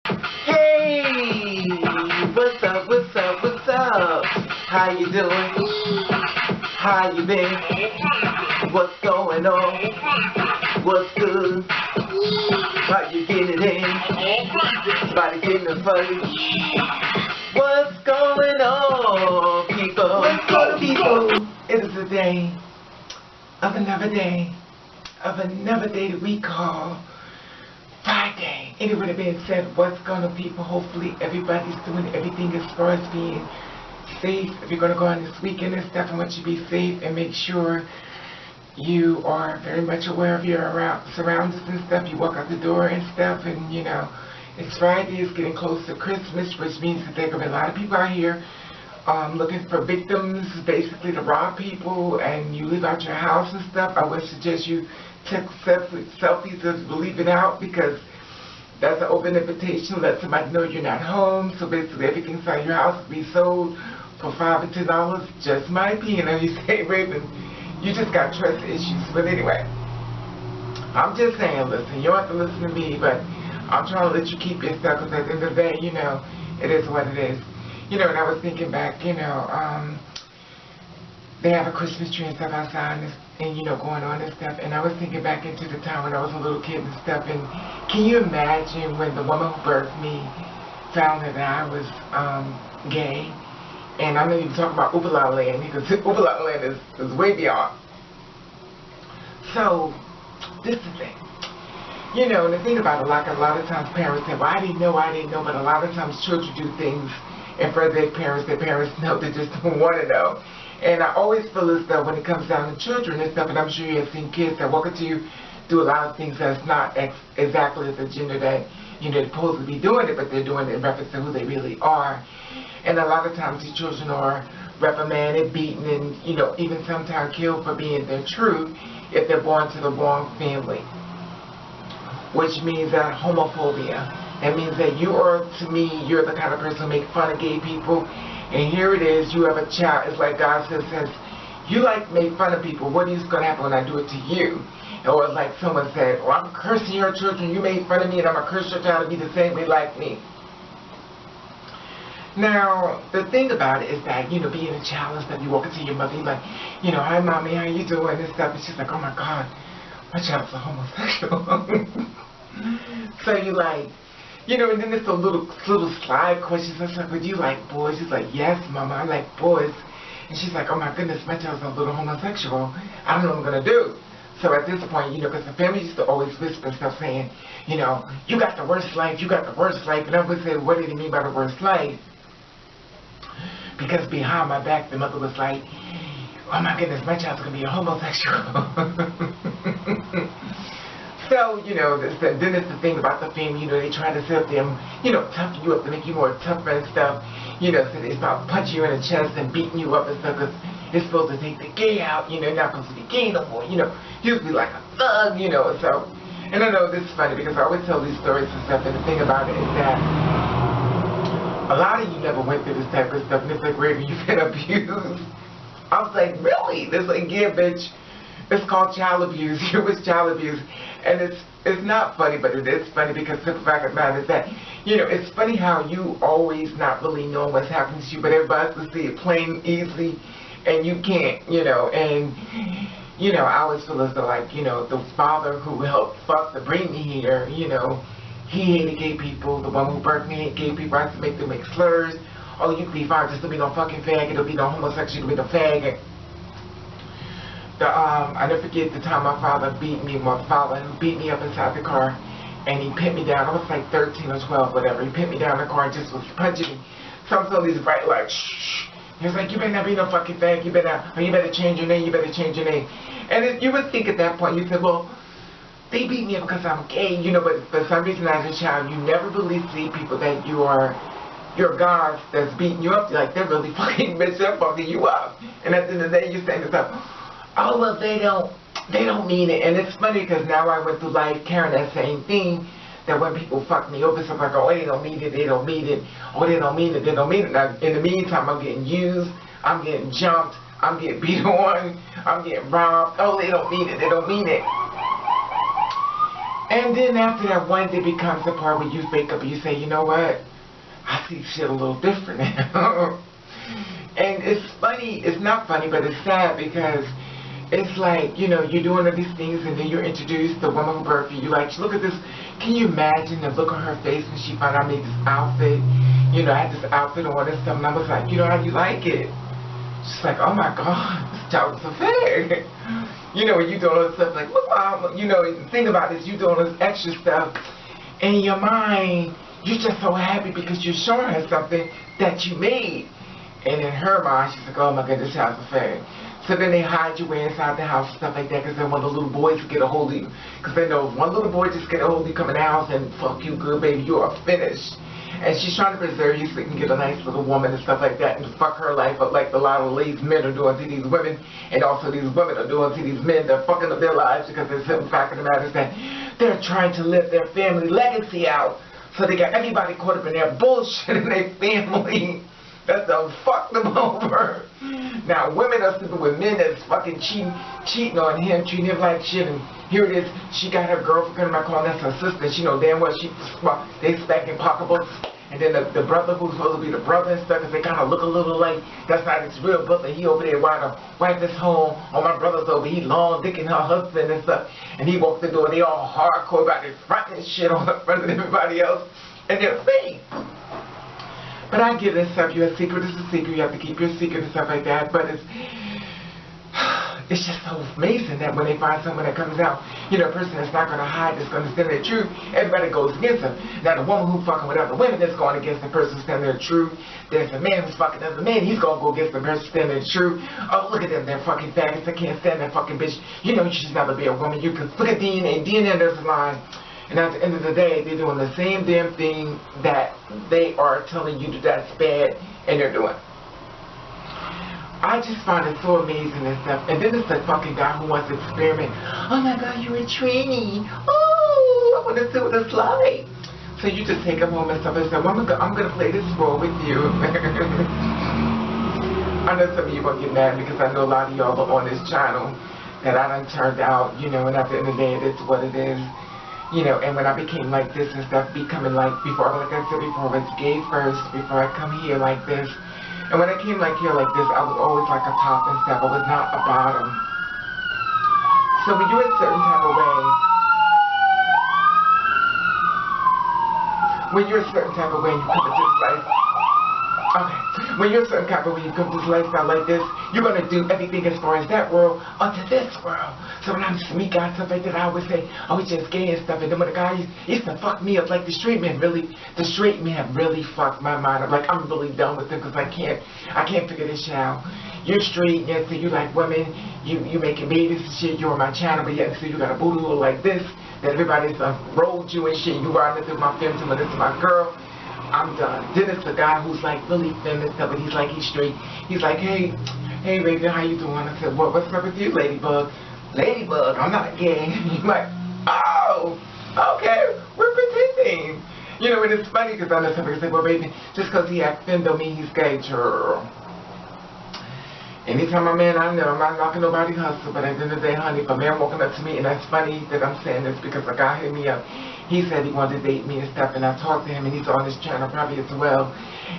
Hey! What's up, what's up, what's up? How you doing? How you been? What's going on? What's good? How you getting in? Somebody getting a fight? What's going on, people? What's going on, people? It is a day of another day that we call Friday. Anyway, that being said, what's going on, people? Hopefully everybody's doing everything as far as being safe. If you're going to go on this weekend and stuff, I want you to be safe and make sure you are very much aware of your surroundings and stuff. You walk out the door and stuff, and you know, it's Friday, it's getting close to Christmas, which means that there are going to be a lot of people out here looking for victims, basically to rob people, and you leave out your house and stuff. I would suggest you take selfies of leaving out, because that's an open invitation. Let somebody know you're not home. So basically everything inside your house will be sold for $5 and $10. Just my opinion. And you say, Raven, you just got trust issues. But anyway, I'm just saying, listen, you don't have to listen to me, but I'm trying to let you keep your stuff, because at the end of the day, you know, it is what it is. You know, and I was thinking back, you know, they have a Christmas tree and stuff outside and you know, going on and stuff. And I was thinking back into the time when I was a little kid and stuff. And can you imagine when the woman who birthed me found that I was gay? And I'm not even talking about Oopala land, because Oopala land is way beyond. So, this is the thing. You know, and the thing about it, like a lot of times parents say, well, I didn't know, but a lot of times children do things in front of their parents know, they just don't want to know. And I always feel as though when it comes down to children and stuff, and I'm sure you have seen kids that walk up to you, do a lot of things that's not exactly the gender that, you know, they're supposed to be doing it, but they're doing it in reference to who they really are. And a lot of times these children are reprimanded, beaten, and, you know, even sometimes killed for being their truth if they're born to the wrong family. Which means that homophobia. That means that you are, to me, you're the kind of person who make fun of gay people. And here it is, you have a child. It's like God says, you like make fun of people. What is going to happen when I do it to you? Or it's like someone said, well, I'm cursing your children. You made fun of me, and I'm going to curse your child to be the same way like me. Now, the thing about it is that, you know, being a child and stuff, you walk into your mother, you're like, you know, hi, mommy, how you doing? And stuff. And she's like, oh, my God, my child's a homosexual. So you like, you know, and then there's those little slide questions. I was like, would you like boys? She's like, yes, mama, I like boys. And she's like, oh my goodness, my child's a little homosexual. I don't know what I'm going to do. So at this point, you know, because the family used to always whisper stuff saying, you know, you got the worst life, you got the worst life. And I would say, what did he mean by the worst life? Because behind my back, the mother was like, oh my goodness, my child's going to be a homosexual. So, you know, then it's the thing about the family, you know, they try to set them, you know, toughen you up to make you more tougher and stuff. You know, so they start punching you in the chest and beating you up and stuff, because it's supposed to take the gay out, you know, not supposed to be gay no more, you know. You used to be like a thug, you know, so. And I know this is funny, because I always tell these stories and stuff, and the thing about it is that a lot of you never went through this type of stuff, and it's like, Raven, you've been abused. I was like, really? It's like, yeah, bitch. It's called child abuse. It was child abuse. And it's not funny, but it is funny, because the fact of the matter is that, you know, it's funny how you always not really know what's happening to you, but everybody else can see it plain easily, and you can't, you know. And, you know, I always feel as though, like, you know, the father who helped fuck to bring me here, you know, he hated gay people. The one who birthed me hated gay people. I had to make them make slurs. Oh, you can be fine, just don't be no fucking faggot, don't be no homosexual, don't be no faggot. I never forget the time my father beat me, my father who beat me up inside the car, and he pinned me down. I was like 13 or 12, whatever. He pinned me down in the car and just was punching me. Some of these bright lights, shh. He was like, you better not be no fucking fag, you better change your name, you better change your name. And you would think at that point, you said, well, they beat me up because I'm gay, you know, but for some reason as a child, you never really see people that your God that's beating you up, like they're really fucking bitch up, fucking you up. And at the end of the day, you're saying to yourself, oh, well, they don't mean it. And it's funny, because now I went through life carrying that same thing, that when people fuck me over, so I'm like, oh, they don't mean it, they don't mean it, oh, they don't mean it, they don't mean it. Now, in the meantime, I'm getting used, I'm getting jumped, I'm getting beat on, I'm getting robbed. Oh, they don't mean it, they don't mean it. And then after that, one day becomes the part where you wake up and you say, you know what? I see shit a little different now. And it's funny, it's not funny, but it's sad because it's like, you know, you're doing all these things and then you're introduced to the woman who birthed you. You're like, look at this. Can you imagine the look on her face when she found out I made this outfit? You know, I had this outfit on and stuff, and I was like, you know, how do you like it? She's like, oh my God, this child is so fair. You know, when you doing all this stuff, like, look, Mom, you know, the thing about it is you doing this extra stuff. In your mind, you're just so happy because you're showing her something that you made. And in her mind, she's like, oh my goodness, this child's a fag. So then they hide you away inside the house and stuff like that because they want the little boys to get a hold of you. Because they know if one little boy just get a hold of you coming in the house and fuck you good, baby, you are finished. And she's trying to preserve you so you can get a nice little woman and stuff like that and fuck her life up like a lot of these men are doing to these women. And also these women are doing to these men. They're fucking up their lives because the simple fact of the matter is that they're trying to live their family legacy out. So they got everybody caught up in their bullshit in their family. That's done fucked them over. Now, women are sleeping with men that's fucking cheating on him, treating him like shit, and here it is, she got her girlfriend, my calling that's her sister, she know damn well they stacking pocketbooks, and then the brother who's supposed to be the brother and stuff, because they kind of look a little like, that's not his real brother, he over there while the wife is home, or my brother's over, he long dicking her husband and stuff, and he walks the door, and they all hardcore about this fronting shit on the front of everybody else, and they're fake. But I give this stuff, your secret is a secret, you have to keep your secret and stuff like that, but it's just so amazing that when they find someone that comes out, you know, a person that's not going to hide, that's going to stand their truth, everybody goes against them. Now the woman who's fucking with other women that's going against the person standing their truth, there's a man who's fucking other men, he's going to go against the person standing their truth. Oh, look at them, they're fucking faggots, I can't stand that fucking bitch. You know you should never be a woman, you can look at DNA, there's a line. And at the end of the day, they're doing the same damn thing that they are telling you that's bad, and they're doing. I just find it so amazing and stuff. And then it's the fucking guy who wants to experiment. Oh my God, you're a trainee. Oh, I want to see what it's like. So you just take him home and stuff and say, well, I'm gonna play this role with you. I know some of you gonna get mad because I know a lot of y'all are on this channel that I done turned out, you know, and at the end of the day, it's what it is. You know, and when I became like this and stuff, becoming like, before, like I said before, I was gay first, before I come here like this. And when I came like here like this, I was always like a top and stuff. I was not a bottom. So when you're a certain type of way, when you're a certain type of way and you come into this life, okay, when you're a certain type of way, you come to this lifestyle like this, you're going to do everything as far as that world onto this world. So when I'm meet guys stuff like that, I always say, oh, he's just gay and stuff. And then when the guy used to fuck me up, like the straight man really fucked my mind up. Like I'm really done with him because I can't figure this shit out. You're straight, yeah, so you like women, you making babies and shit, you're on my channel, but yet so you got a booty hole like this, that everybody's rolled you and shit, you riding through my film, this is my girl. I'm done. Then it's the guy who's like really feminine stuff, but he's like, he's straight. He's like, hey baby, how you doing? I said, what's up with you, ladybug? Ladybug, I'm not gay. He's like, oh, okay, we're pretending. You know, and it's funny because I know somebody say, well, baby, just because he act thin don't mean he's gay, girl. Anytime a man I know, I'm not knocking nobody's hustle, but at the end of the day, honey, if a man walking up to me, and that's funny that I'm saying this because a guy hit me up. He said he wanted to date me and stuff, and I talked to him, and he's on his channel probably as well.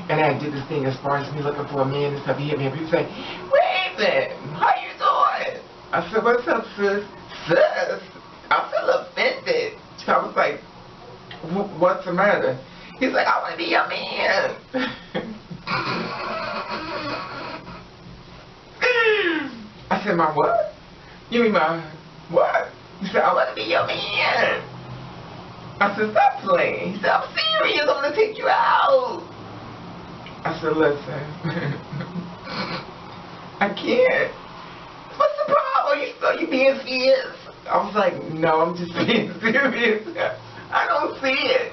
And I did this thing as far as me looking for a man and stuff. He hit me up. He said, Raven, how you doing? I said, what's up, sis? Sis, I feel offended. So I was like, what's the matter? He's like, I want to be your man. I said, my what? You mean my what? He said, I want to be your man. I said, stop playing. He said, I'm serious. I'm going to take you out. I said, listen. I can't. What's the problem? You being serious? I was like, no, I'm just being serious. I don't see it.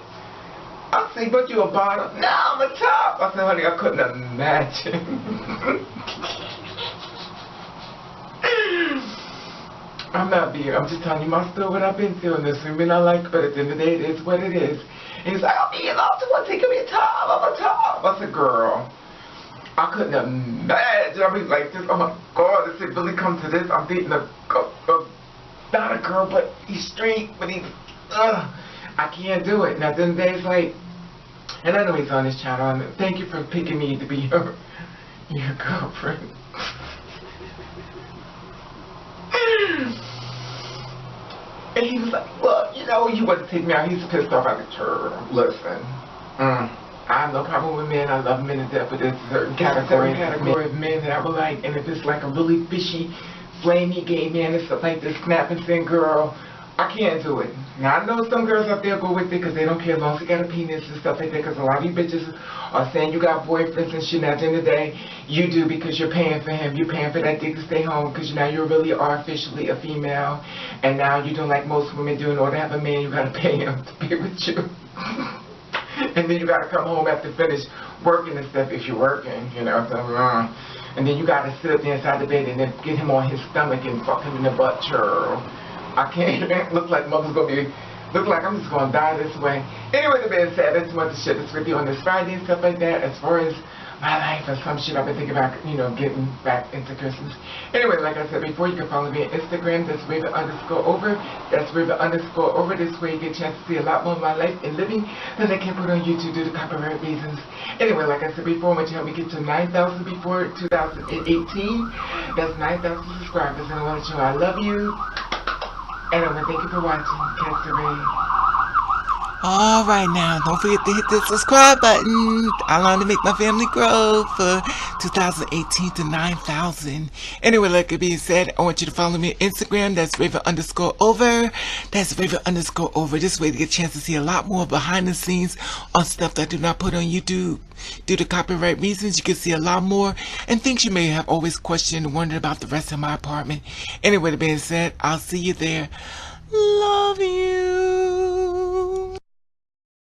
I said, but you a bottom? No, I'm a top. I said, honey, I couldn't imagine. I'm not being, I'm just telling you my story, what I've been through, and this women I like, but at the end of the day, it is what it is. And he's like, I'll be an altar, I'll take me a top, I'm a top. I said, girl, I couldn't imagine. I mean, like this, oh my God, if it really come to this, I'm dating not a girl, but he's straight, but he's, I can't do it. Now, then days like, and I know he's on his channel, and thank you for picking me to be your girlfriend. And he was like, well, you know, you want to take me out. He's pissed off at the church. Listen, I have no problem with men. I love men to death, but there's a certain category of men that I would like. And if it's like a really fishy, flamey gay man and stuff like this, snapping thing girl, I can't do it. Now, I know some girls out there go with it because they don't care as long as you got a penis and stuff like that, because a lot of you bitches are saying you got boyfriends and shit. Now, at the end of the day, you do, because you're paying for him. You're paying for that dick to stay home, because now you really are officially a female. And now you don't, like most women do, in order to have a man, you got to pay him to be with you. And then you got to come home after finish working and stuff, if you're working, you know. So, and then you got to sit up there inside the bed and then get him on his stomach and fuck him in the butt, churl. I can't. Look like mother's gonna be. Look like I'm just gonna die this way. Anyway, the being said, I just want to share this with you on this Friday and stuff like that. As far as my life or some shit I've been thinking about, you know, getting back into Christmas. Anyway, like I said before, you can follow me on Instagram. That's Raven_over. That's Raven_over. This way you get a chance to see a lot more of my life and living that I can't put on YouTube due to copyright reasons. Anyway, like I said before, I want you to help me get to 9,000 before 2018. That's 9,000 subscribers, and I want to show I love you. And I want to thank you for watching. Catch the rain. Alright now, don't forget to hit the subscribe button. I want to make my family grow for 2018 to 9,000. Anyway, like it being said, I want you to follow me on Instagram. That's Raven_over. That's Raven_over. This way to get a chance to see a lot more behind the scenes on stuff that I do not put on YouTube. Due to copyright reasons, you can see a lot more and things you may have always questioned and wondered about the rest of my apartment. Anyway, that being said, I'll see you there. Love you.